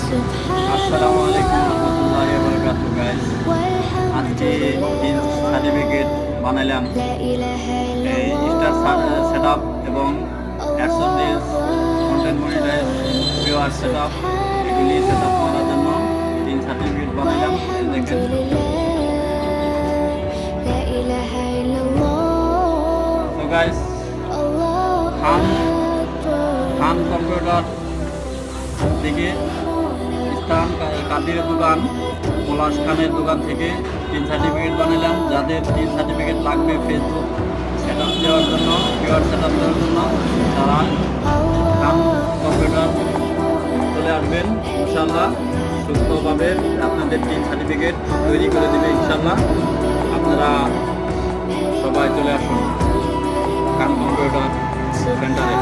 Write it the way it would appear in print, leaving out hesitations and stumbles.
আসসালামু আলাইকুম রহমতুল্লাহি ওয়া বারাকাতুহু গাইস। আজকে টিন সার্টিফিকেট বানাইলাম। এই স্টার সেটআপ এবং AdSense reels content monetize viewer setup এগুলি সেটআপ করার জন্য টিন সার্টিফিকেট বানাইলাম। এই দেখেন তো গাইস, খান কম্পিউটার থেকে ইস্তান কাদিরের দোকান, পলাশ খানের দোকান থেকে টিন সার্টিফিকেট বানালাম। যাদের টিন সার্টিফিকেট লাগবে ফেসবুক সেট আপ দেওয়ার জন্য, ভিউয়ার সেট আপ দেওয়ার জন্য, তারা খান কম্পিউটার চলে আসবেন। ইনশাল্লাহ সুস্থভাবে আপনাদের টিন সার্টিফিকেট তৈরি করে দেবে ইনশাল্লাহ। আপনারা সবাই চলে আসুন খান কম্পিউটার সেন্টারে।